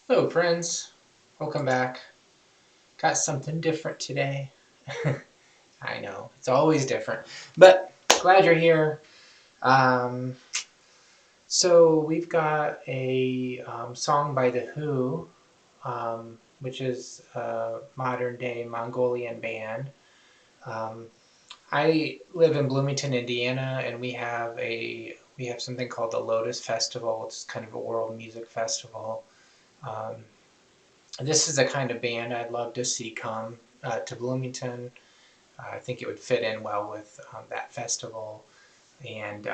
Hello, friends. Welcome back. Got something different today. I know, it's always different, but glad you're here. Um, so, we've got a song by The Who, which is a modern day Mongolian band. Um, I live in Bloomington, Indiana, and we have something called the Lotus Festival. It's kind of a world music festival. Um, this is the kind of band I'd love to see come to Bloomington. I think it would fit in well with that festival. And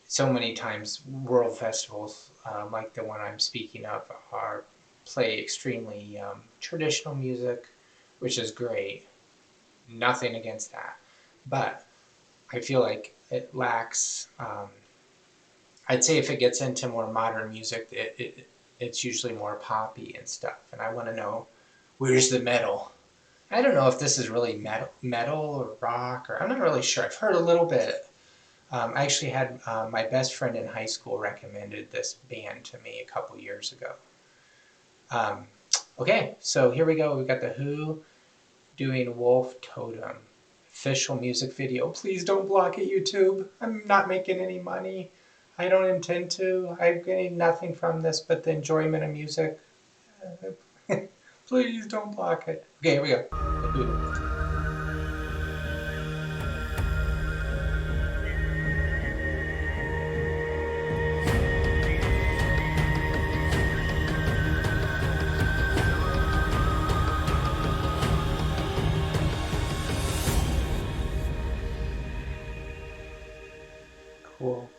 so many times, world festivals like the one I'm speaking of are play extremely traditional music, which is great. Nothing against that, but I feel like it lacks. I'd say if it gets into more modern music, it's usually more poppy and stuff. And I want to know, where's the metal? I don't know if this is really metal or rock, or I'm not really sure. I've heard a little bit. I actually had my best friend in high school recommended this band to me a couple years ago. Um, okay, so here we go. We got the Who doing Wolf Totem official music video. Please don't block it, YouTube. I'm not making any money. I don't intend to. I'm getting nothing from this but the enjoyment of music. Please don't block it. Okay, here we go. The Who. Cool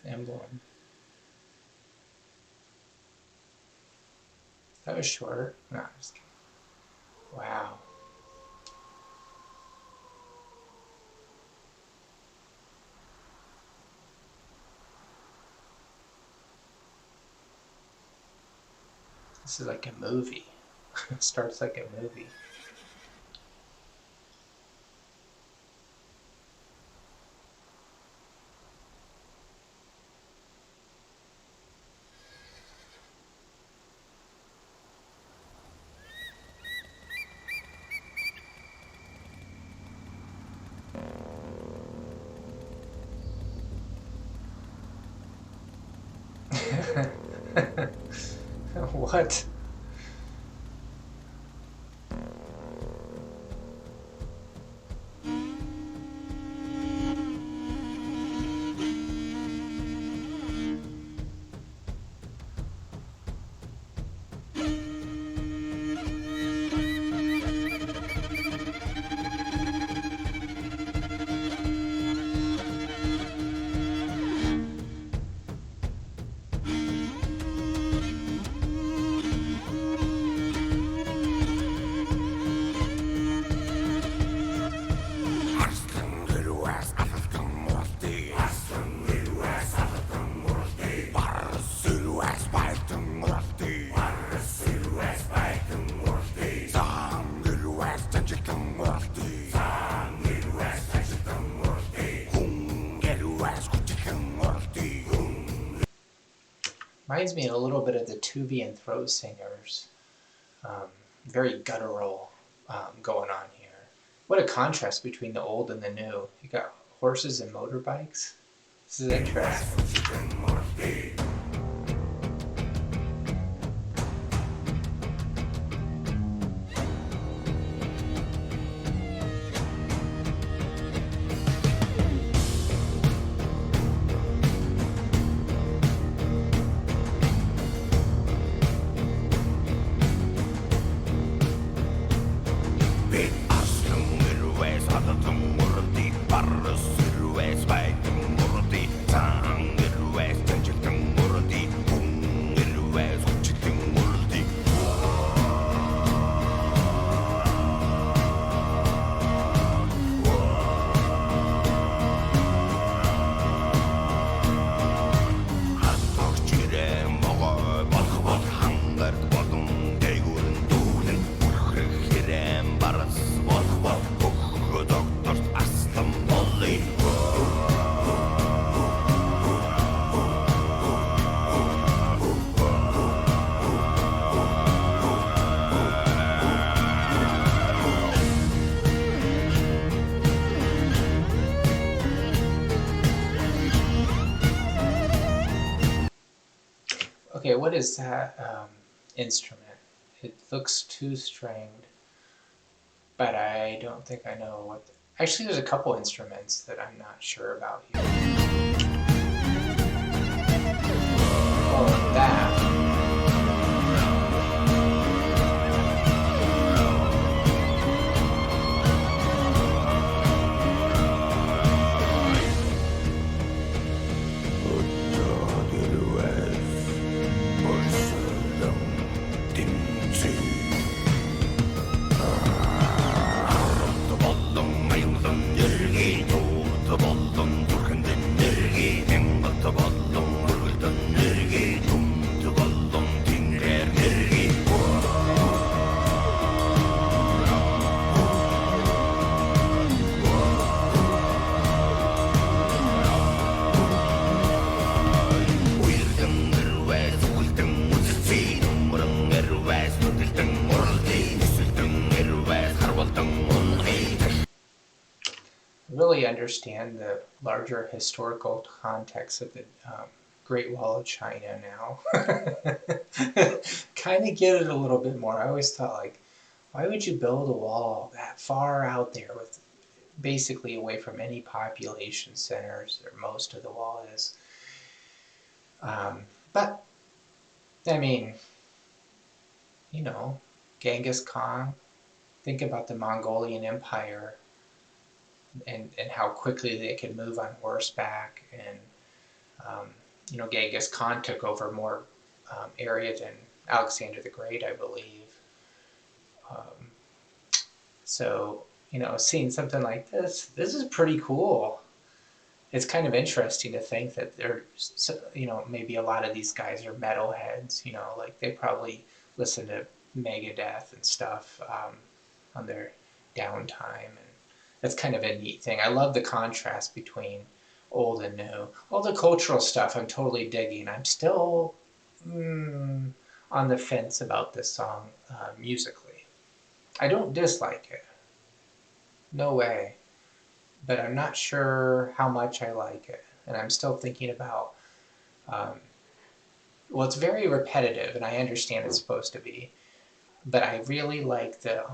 emblem. That was short. No, I'm just kidding. Wow. This is like a movie. It starts like a movie. What? Reminds me a little bit of the Tubi Throw Singers. Um, Very guttural going on here. What a contrast between the old and the new. You got horses and motorbikes. This is interesting. Okay, what is that instrument? It looks two-stringed, but I don't think I know what. Actually, there's a couple instruments that I'm not sure about here. Oh, that. Really understand the larger historical context of the Great Wall of China now. Kind of get it a little bit more. I always thought, like, why would you build a wall that far out there with basically away from any population centers, or most of the wall is? But, I mean, Genghis Khan, think about the Mongolian Empire and how quickly they could move on horseback. And, Genghis Khan took over more area than Alexander the Great, I believe. So, seeing something like this is pretty cool. It's kind of interesting to think that maybe a lot of these guys are metalheads, like they probably listen to Megadeth and stuff on their downtime. And that's kind of a neat thing. I love the contrast between old and new. All the cultural stuff I'm totally digging. I'm still on the fence about this song musically. I don't dislike it. No way. But I'm not sure how much I like it. And I'm still thinking about, it's very repetitive, and I understand it's supposed to be. But I really like the,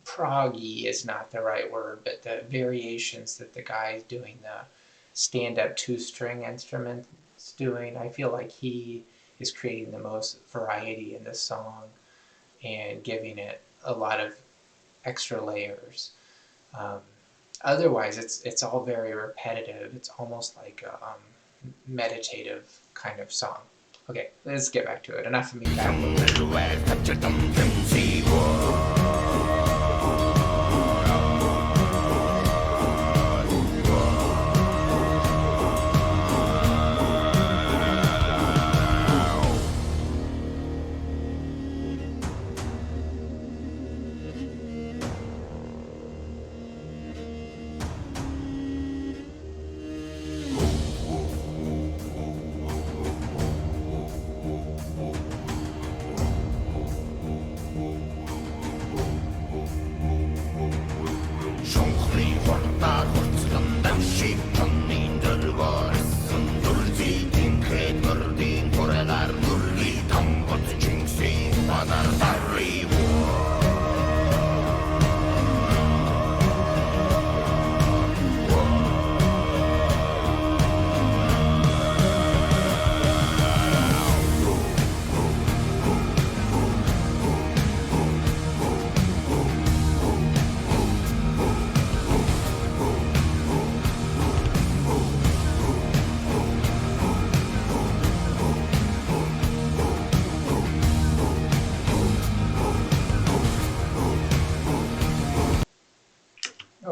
proggy is not the right word, but the variations that the guy doing the stand-up two-string instruments doing. I feel like he is creating the most variety in this song and giving it a lot of extra layers. Otherwise, it's all very repetitive. It's almost like a meditative kind of song. Okay, let's get back to it. Enough of me babbling.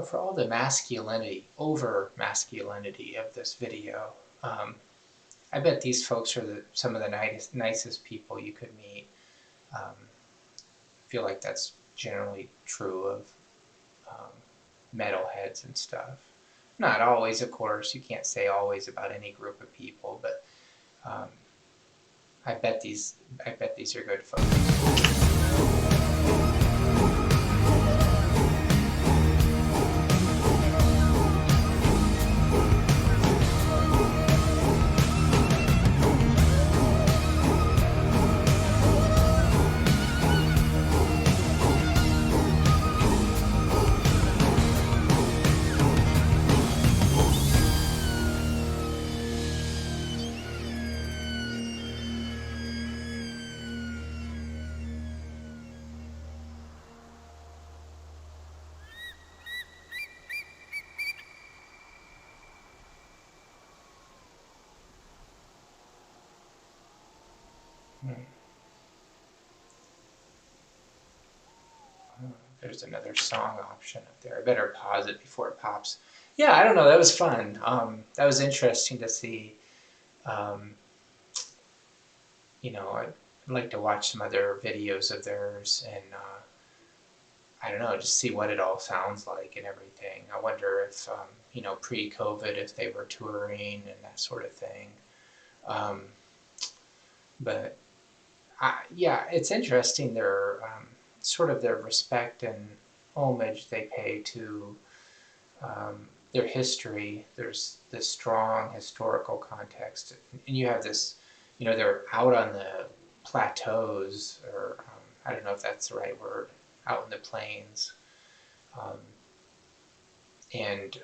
For all the over masculinity of this video, I bet these folks are some of the nicest people you could meet. I feel like that's generally true of metalheads and stuff. Not always, of course. You can't say always about any group of people, but I bet these are good folks. Hmm. Oh, there's another song option up there. I better pause it before it pops. Yeah, I don't know. That was fun. That was interesting to see. Um, I'd like to watch some other videos of theirs and I don't know, just see what it all sounds like and everything. I wonder if, pre-COVID, if they were touring and that sort of thing. Um, but yeah, it's interesting their sort of their respect and homage they pay to their history. There's this strong historical context, and you have this, they're out on the plateaus, or I don't know if that's the right word, out in the plains, um, and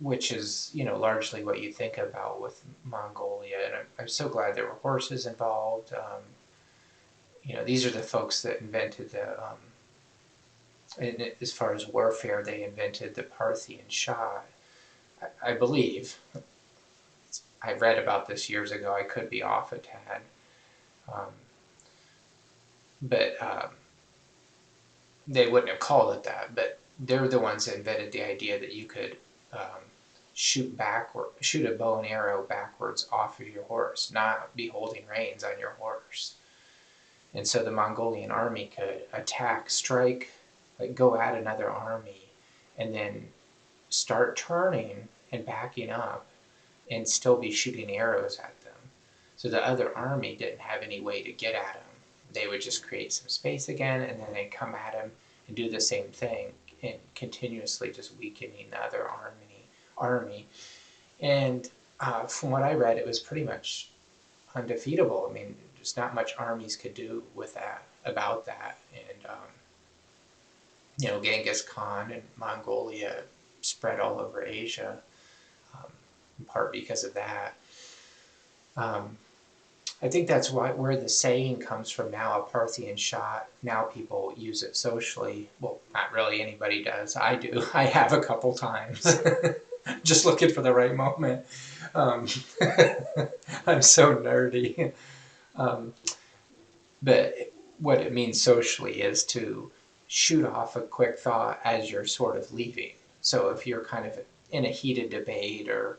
which is largely what you think about with Mongolia. And I'm so glad there were horses involved. These are the folks that invented the and as far as warfare, they invented the Parthian shot, I believe. I read about this years ago. I could be off a tad, um, but they wouldn't have called it that. But they're the ones that invented the idea that you could shoot a bow and arrow backwards off of your horse, not be holding reins on your horse. And so the Mongolian army could attack, strike, like go at another army, and then start turning and backing up and still be shooting arrows at them. So the other army didn't have any way to get at them. They would just create some space again, and then they'd come at them and do the same thing, and continuously just weakening the other army. And from what I read, it was pretty much undefeatable. I mean, there's not much armies could do with that, about that. And Genghis Khan and Mongolia spread all over Asia, in part because of that. Um, I think that's where the saying comes from now, a Parthian shot. Now people use it socially. Well, not really anybody does. I do. I have a couple times. Just looking for the right moment. Um, I'm so nerdy. Um, but what it means socially is to shoot off a quick thought as you're sort of leaving. So if you're kind of in a heated debate or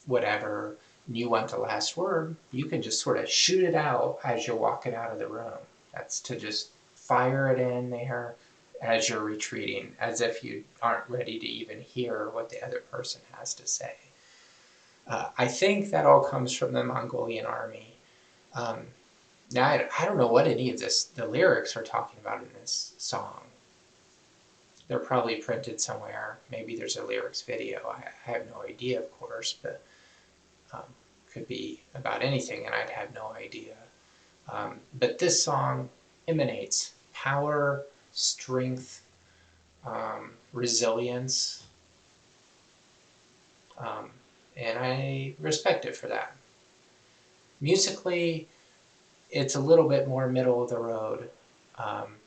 whatever, and you want the last word, you can just sort of shoot it out as you're walking out of the room. That's to just fire it in there as you're retreating, as if you aren't ready to even hear what the other person has to say. I think that all comes from the Mongolian army. Um, Now, I don't know what any of the lyrics are talking about in this song. They're probably printed somewhere. Maybe there's a lyrics video. I have no idea, of course, but um, could be about anything, and I'd have no idea. But this song emanates power, strength, resilience, um, and I respect it for that. Musically, it's a little bit more middle of the road. Um,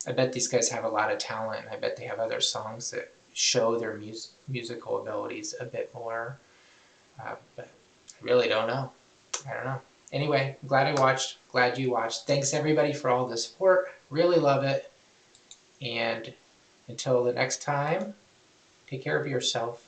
I bet these guys have a lot of talent, and I bet they have other songs that show their musical abilities a bit more. But I really don't know. I don't know. Anyway, I'm glad I watched. Glad you watched. Thanks everybody for all the support. Really love it. And until the next time, take care of yourself.